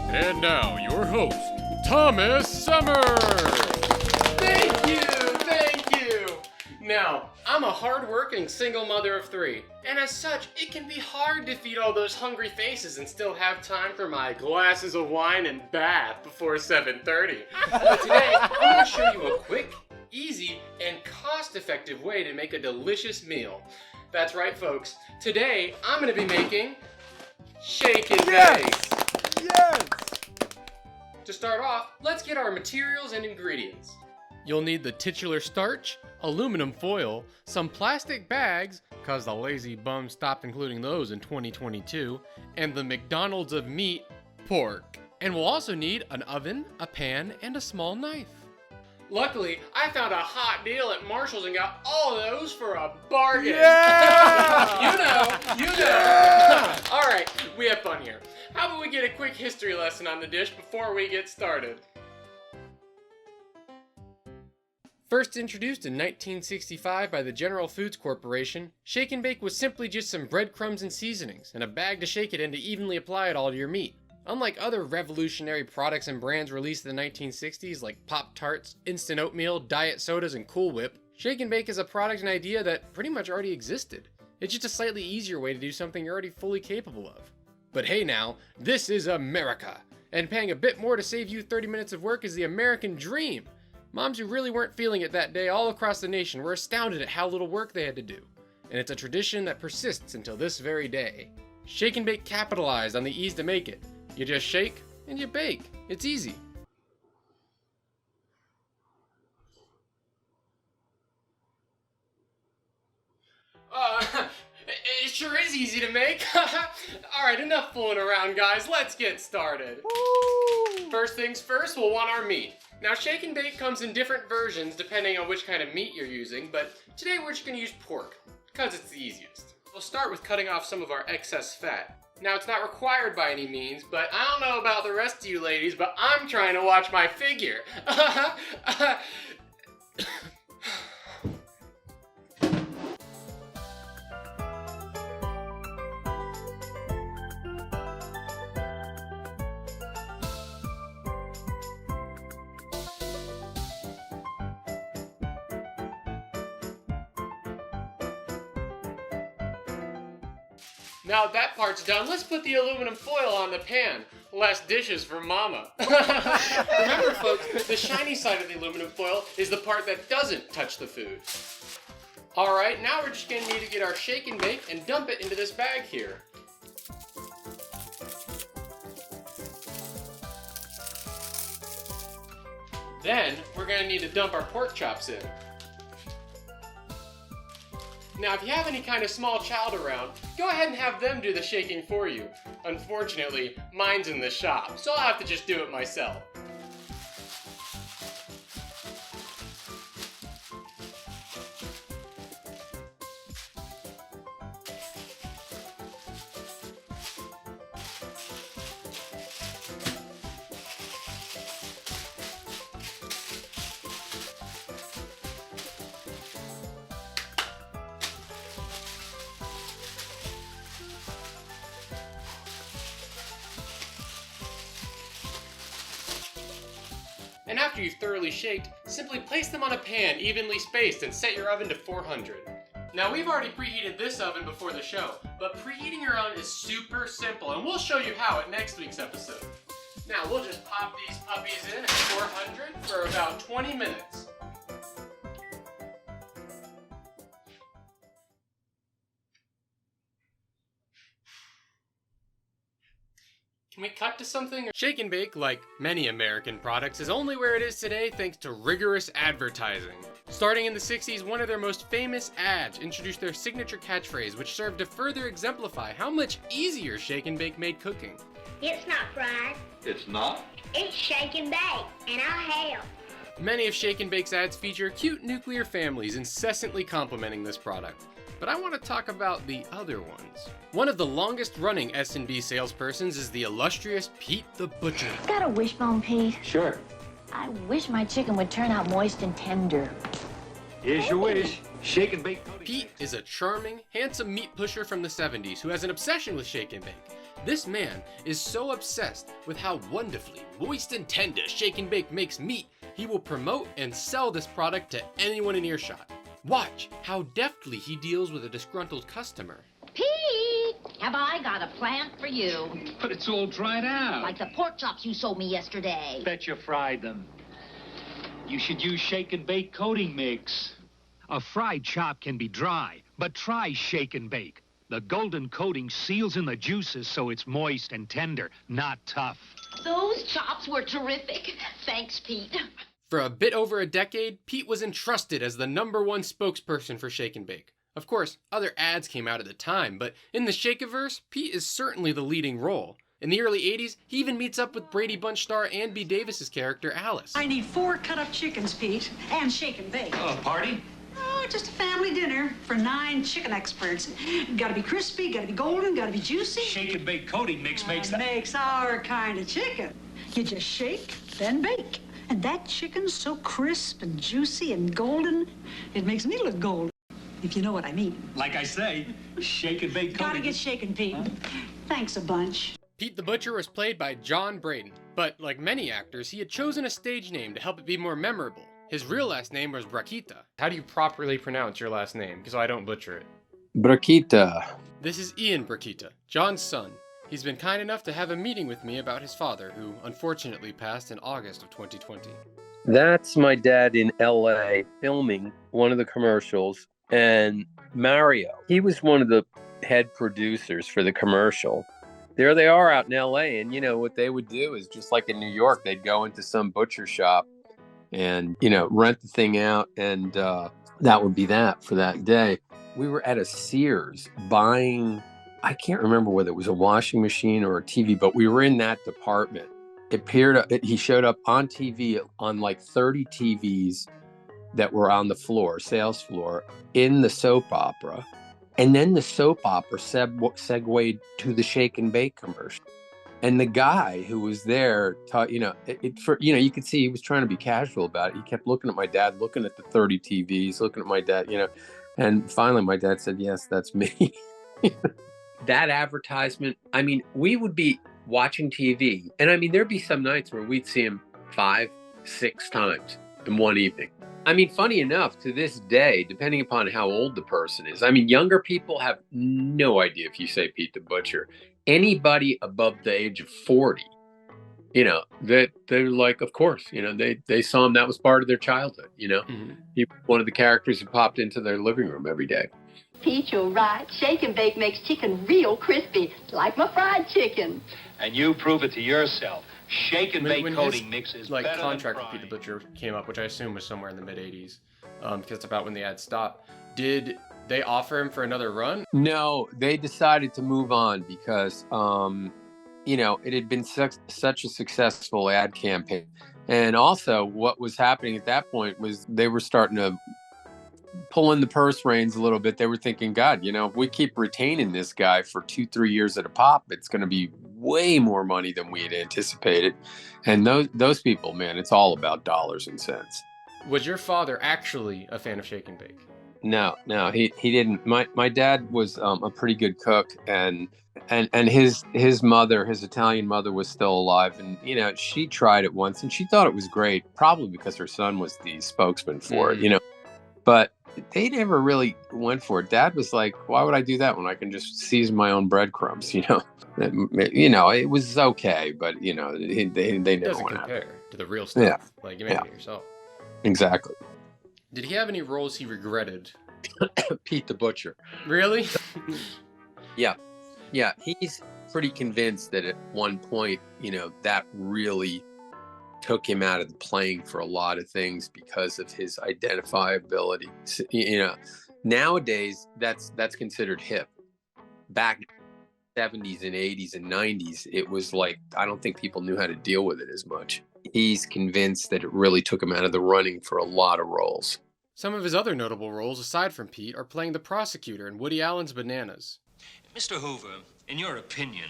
And now, your host, Thomas Summers! Thank you! Now, I'm a hard-working single mother of 3, and as such, it can be hard to feed all those hungry faces and still have time for my glasses of wine and bath before 7:30. But today, I'm going to show you a quick, easy, and cost-effective way to make a delicious meal. That's right, folks. Today, I'm going to be making shake and bake. Yes! To start off, let's get our materials and ingredients. You'll need the titular starch, aluminum foil, some plastic bags, cause the lazy bums stopped including those in 2022, and the McDonald's of meat, pork. And we'll also need an oven, a pan, and a small knife. Luckily, I found a hot deal at Marshall's and got all of those for a bargain. Yeah! You know. Yeah! All right, we have fun here. How about we get a quick history lesson on the dish before we get started? First introduced in 1965 by the General Foods Corporation, Shake and Bake was simply just some breadcrumbs and seasonings, and a bag to shake it in to evenly apply it all to your meat. Unlike other revolutionary products and brands released in the 1960s like Pop-Tarts, instant oatmeal, diet sodas, and Cool Whip, Shake and Bake is a product and idea that pretty much already existed. It's just a slightly easier way to do something you're already fully capable of. But hey now, this is America, and paying a bit more to save you 30 minutes of work is the American dream. Moms who really weren't feeling it that day all across the nation were astounded at how little work they had to do. And it's a tradition that persists until this very day. Shake and Bake capitalized on the ease to make it. You just shake and you bake. It's easy. It sure is easy to make. Alright, enough fooling around, guys. Let's get started. Woo! First things first, we'll want our meat. Now, Shake and Bake comes in different versions depending on which kind of meat you're using, but today we're just going to use pork, because it's the easiest. We'll start with cutting off some of our excess fat. Now, it's not required by any means, but I don't know about the rest of you ladies, but I'm trying to watch my figure. Now that part's done, let's put the aluminum foil on the pan. Less dishes for mama. Remember folks, the shiny side of the aluminum foil is the part that doesn't touch the food. Alright, now we're just gonna need to get our shake and bake and dump it into this bag here. Then, we're gonna need to dump our pork chops in. Now, if you have any kind of small child around, go ahead and have them do the shaking for you. Unfortunately, mine's in the shop, so I'll have to just do it myself. And after you've thoroughly shaked, simply place them on a pan evenly spaced and set your oven to 400. Now we've already preheated this oven before the show, but preheating your oven is super simple and we'll show you how at next week's episode. Now we'll just pop these puppies in at 400 for about 20 minutes. Can we cut to something? Shake and Bake, like many American products, is only where it is today thanks to rigorous advertising. Starting in the 60s, one of their most famous ads introduced their signature catchphrase, which served to further exemplify how much easier Shake and Bake made cooking. It's not fried. It's not? It's shake and bake, and I'll help. Many of Shake and Bake's ads feature cute nuclear families incessantly complimenting this product. But I want to talk about the other ones. One of the longest running S&B salespersons is the illustrious Pete the Butcher. Got a wishbone, Pete? Sure. I wish my chicken would turn out moist and tender. Here's your wish. Shake and Bake. Pete is a charming, handsome meat pusher from the 70s who has an obsession with Shake and Bake. This man is so obsessed with how wonderfully moist and tender Shake and Bake makes meat, he will promote and sell this product to anyone in earshot. Watch how deftly he deals with a disgruntled customer. Pete, have I got a plant for you? But it's all dried out. Like the pork chops you sold me yesterday. Bet you fried them. You should use shake and bake coating mix. A fried chop can be dry, but try shake and bake. The golden coating seals in the juices so it's moist and tender, not tough. Those chops were terrific. Thanks, Pete. For a bit over a decade, Pete was entrusted as the #1 spokesperson for Shake and Bake. Of course, other ads came out at the time, but in the Shakeaverse, Pete is certainly the leading role. In the early 80s, he even meets up with Brady Bunch star Ann B. Davis's character, Alice. I need 4 cut-up chickens, Pete, and shake and bake. Oh, a party? Oh, just a family dinner for 9 chicken experts. Gotta be crispy, gotta be golden, gotta be juicy. Shake and bake coating mix makes that. Makes our kind of chicken. You just shake, then bake. And that chicken's so crisp and juicy and golden, it makes me look golden, if you know what I mean. Like I say, shake and bake coating. Gotta get shaken, Pete. Thanks a bunch. Pete the Butcher was played by John Braden, but like many actors, he had chosen a stage name to help it be more memorable. His real last name was Braquita. How do you properly pronounce your last name, so I don't butcher it? Braquita. This is Ian Braquita, John's son. He's been kind enough to have a meeting with me about his father, who unfortunately passed in August of 2020. That's my dad in LA filming one of the commercials. And Mario, he was one of the head producers for the commercial. There they are out in LA. And, you know, what they would do is just like in New York, they'd go into some butcher shop and, you know, rent the thing out. And that would be that for that day. We were at a Sears buying, I can't remember whether it was a washing machine or a TV, but we were in that department. He showed up on TV on like 30 TVs that were on the floor, sales floor, in the soap opera. And then the soap opera segued to the Shake and Bake commercial. And the guy who was there, you could see he was trying to be casual about it. He kept looking at my dad, looking at the 30 TVs, looking at my dad, you know. And finally, my dad said, "Yes, that's me." That advertisement, I mean, we would be watching TV. And I mean, there'd be some nights where we'd see him 5, 6 times in one evening. I mean, funny enough, to this day, depending upon how old the person is, I mean, younger people have no idea if you say Pete the Butcher. Anybody above the age of 40, you know, they're like, of course, you know, they saw him. That was part of their childhood, you know. Mm-hmm. He was one of the characters who popped into their living room every day. Pete, you're right. Shake and bake makes chicken real crispy, like my fried chicken. And you prove it to yourself. Shake and bake coating mix is like better contract than with Pete the Butcher came up, which I assume was somewhere in the mid '80s, because it's about when the ad stopped. Did they offer him for another run? No, they decided to move on because, you know, it had been such a successful ad campaign, and also what was happening at that point was they were starting to pull in the purse reins a little bit. They were thinking, God, you know, if we keep retaining this guy for 2-3 years at a pop, it's going to be way more money than we had anticipated. And those people, man, it's all about dollars and cents. Was your father actually a fan of Shake and Bake? No, he didn't. My dad was a pretty good cook, and his mother, his Italian mother, was still alive, and you know, she tried it once and she thought it was great, probably because her son was the spokesman for it, you know. But they never really went for it. Dad was like, "Why would I do that when I can just season my own breadcrumbs?" You know, it was okay, but you know, they never doesn't went compare to the real stuff. Yeah. Like you made it yourself. Exactly. Did he have any roles he regretted? Pete the Butcher. Really? Yeah. He's pretty convinced that at one point, you know, that really took him out of the playing for a lot of things because of his identifiability. You know, nowadays that's considered hip. Back in the 70s and 80s and 90s, it was like, I don't think people knew how to deal with it as much. He's convinced that it really took him out of the running for a lot of roles. Some of his other notable roles, aside from Pete, are playing the prosecutor in Woody Allen's Bananas. Mr. Hoover, in your opinion,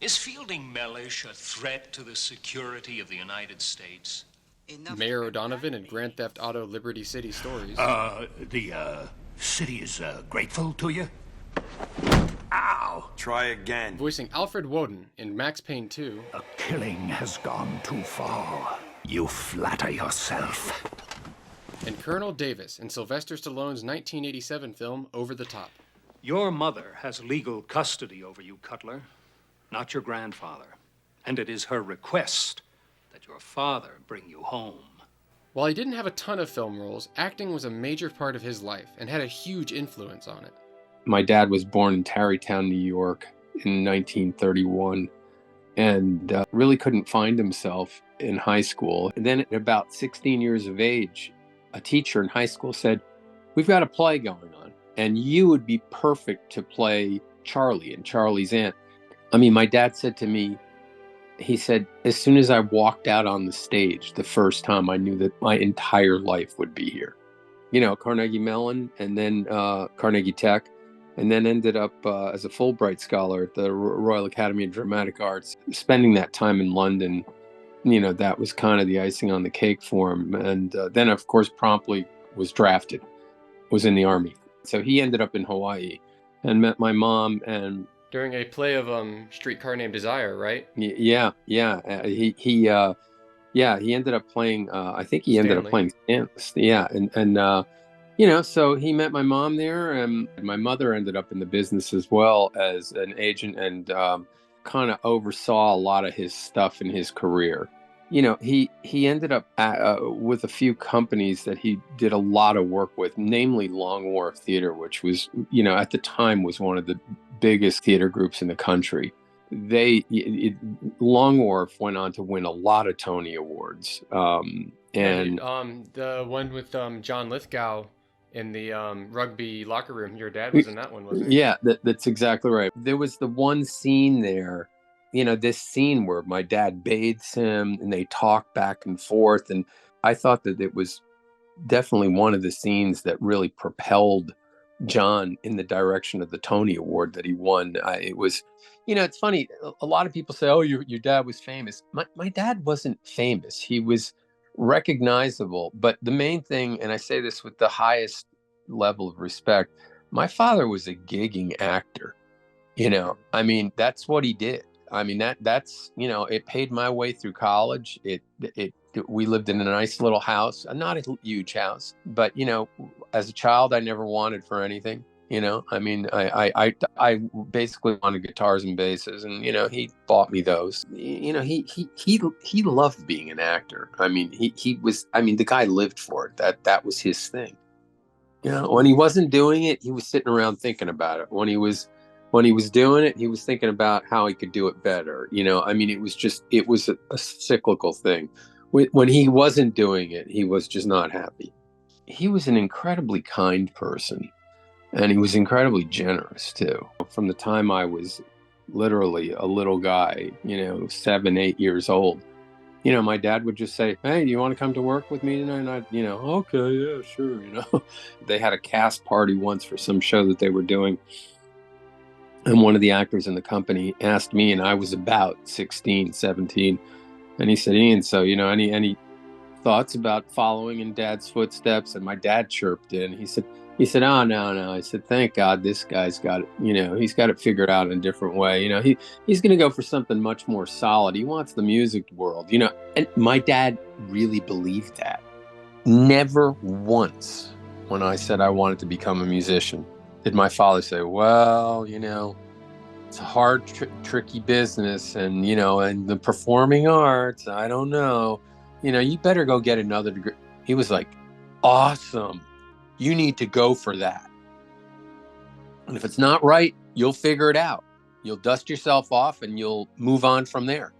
is fielding Mellish a threat to the security of the United States? Mayor O'Donovan in Grand Theft Auto Liberty City Stories. The city is grateful to you? Ow! try again. Voicing Alfred Woden in Max Payne 2. The killing has gone too far. You flatter yourself. And Colonel Davis in Sylvester Stallone's 1987 film Over the Top. Your mother has legal custody over you, Cutler, not your grandfather. And it is her request that your father bring you home. While he didn't have a ton of film roles, acting was a major part of his life and had a huge influence on it. My dad was born in Tarrytown, New York in 1931 and really couldn't find himself in high school. And then at about 16 years of age, a teacher in high school said, "We've got a play going on, and you would be perfect to play Charlie and Charlie's aunt." I mean, my dad said to me, he said, as soon as I walked out on the stage the first time, I knew that my entire life would be here. You know, Carnegie Mellon and then Carnegie Tech, and then ended up as a Fulbright scholar at the Royal Academy of Dramatic Arts. Spending that time in London, you know, that was kind of the icing on the cake for him. And then, of course, promptly was drafted, was in the Army. So he ended up in Hawaii and met my mom. And during a play of Streetcar Named Desire, right? Yeah. He ended up playing. I think he ended up playing Stanley. Yeah, and you know, so he met my mom there, and my mother ended up in the business as well as an agent, and kind of oversaw a lot of his stuff in his career. You know, he ended up with a few companies that he did a lot of work with, namely Long Wharf Theater, which was, you know, at the time was one of the biggest theater groups in the country. Long Wharf went on to win a lot of Tony Awards. And the one with John Lithgow in the rugby locker room, your dad was in that one, wasn't he? Yeah, that's exactly right. There was the one scene there, you know, this scene where my dad bathes him and they talk back and forth. And I thought that it was definitely one of the scenes that really propelled John in the direction of the Tony Award that he won. It was, you know, it's funny. A lot of people say, "Oh, your dad was famous." My dad wasn't famous. He was recognizable. But the main thing, and I say this with the highest level of respect, my father was a gigging actor. You know, I mean, that's what he did. I mean, that's, you know, it paid my way through college. We lived in a nice little house, not a huge house, but, you know, as a child, I never wanted for anything. You know, I mean, I basically wanted guitars and basses, and, you know, he bought me those. You know, he loved being an actor. I mean, he was, I mean, the guy lived for it. That was his thing. You know, when he wasn't doing it, he was sitting around thinking about it. When he was doing it, he was thinking about how he could do it better. You know, I mean, it was a cyclical thing. When he wasn't doing it, he was just not happy. He was an incredibly kind person, and he was incredibly generous too. From the time I was literally a little guy, you know, 7, 8 years old, you know, my dad would just say, "Hey, do you want to come to work with me tonight?" And I'd, you know, "Okay, yeah, sure." You know, they had a cast party once for some show that they were doing. And one of the actors in the company asked me, and I was about 16, 17. And he said, "Ian, so, you know, any thoughts about following in Dad's footsteps?" And my dad chirped in. He said, "Oh, no." I said, "Thank God this guy's got it, you know, he's got it figured out in a different way. You know, he's going to go for something much more solid. He wants the music world, you know." And my dad really believed that. Never once when I said I wanted to become a musician did my father say, "Well, you know, it's a hard, tricky business, and, you know, and the performing arts, I don't know, you know, you better go get another degree." He was like, "Awesome. You need to go for that. And if it's not right, you'll figure it out. You'll dust yourself off and you'll move on from there."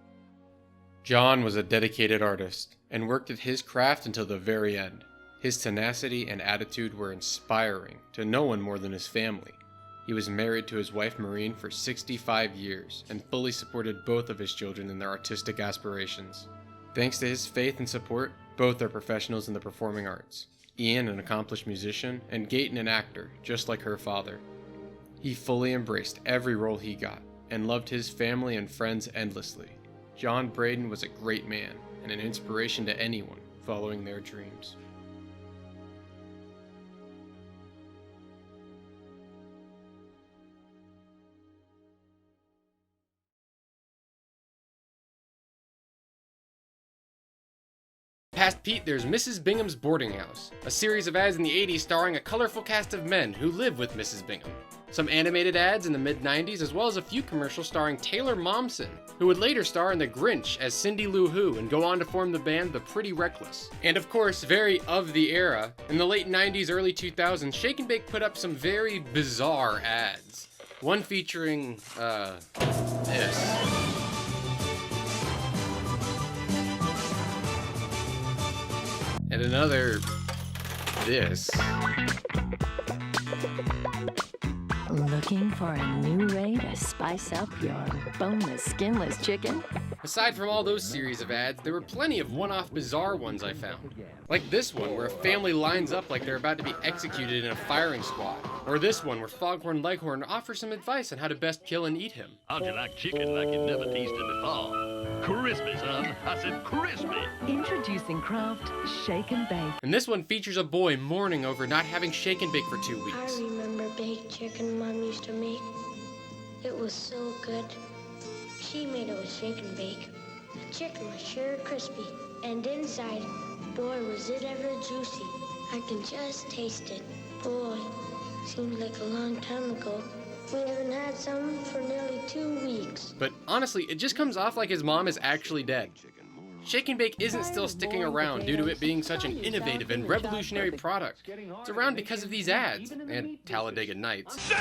John was a dedicated artist and worked at his craft until the very end. His tenacity and attitude were inspiring to no one more than his family. He was married to his wife Maureen for 65 years and fully supported both of his children in their artistic aspirations. Thanks to his faith and support, both are professionals in the performing arts. Ian, an accomplished musician, and Gaten, an actor, just like her father. He fully embraced every role he got and loved his family and friends endlessly. John Braden was a great man and an inspiration to anyone following their dreams. Past Pete, there's Mrs. Bingham's Boarding House, a series of ads in the 80s starring a colorful cast of men who live with Mrs. Bingham. Some animated ads in the mid-90s, as well as a few commercials starring Taylor Momsen, who would later star in The Grinch as Cindy Lou Who and go on to form the band The Pretty Reckless. And of course, very of the era, in the late 90s, early 2000s, Shake and Bake put up some very bizarre ads. One featuring, this. And another, this. Looking for a new way to spice up your boneless, skinless chicken? Aside from all those series of ads, there were plenty of one-off bizarre ones I found. Like this one, where a family lines up like they're about to be executed in a firing squad. Or this one, where Foghorn Leghorn offers some advice on how to best kill and eat him. How'd you like chicken like you never tasted before? Crispy, son. I said crispy. Introducing Kraft Shake and Bake. And this one features a boy mourning over not having Shake and Bake for 2 I weeks. remember baked chicken Mom used to make. It was so good. She made it with Shake and Bake. The chicken was sure crispy, and inside, boy, was it ever juicy. I can just taste it. Boy, seems like a long time ago. We haven't had some for nearly 2 weeks. But honestly, it just comes off like his mom is actually dead. Shake and Bake isn't still sticking around due to it being such an innovative and revolutionary product. It's around because of these ads, and Talladega Nights.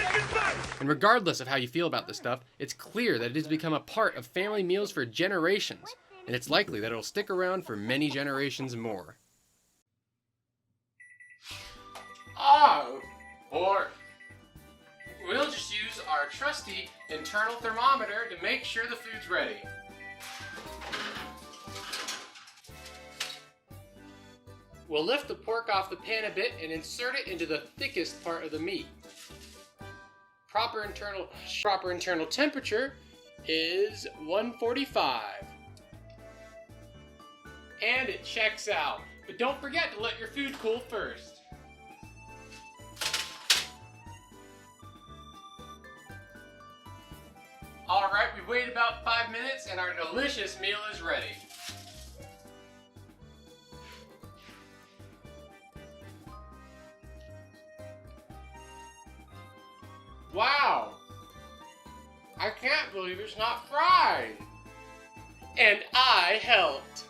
And regardless of how you feel about this stuff, it's clear that it has become a part of family meals for generations, and it's likely that it'll stick around for many generations more. Oh, or we'll just use our trusty internal thermometer to make sure the food's ready. We'll lift the pork off the pan a bit and insert it into the thickest part of the meat. Proper internal temperature is 145. And it checks out. But don't forget to let your food cool first. Alright, we've waited about 5 minutes and our delicious meal is ready. Wow! I can't believe it's not fried! And I helped!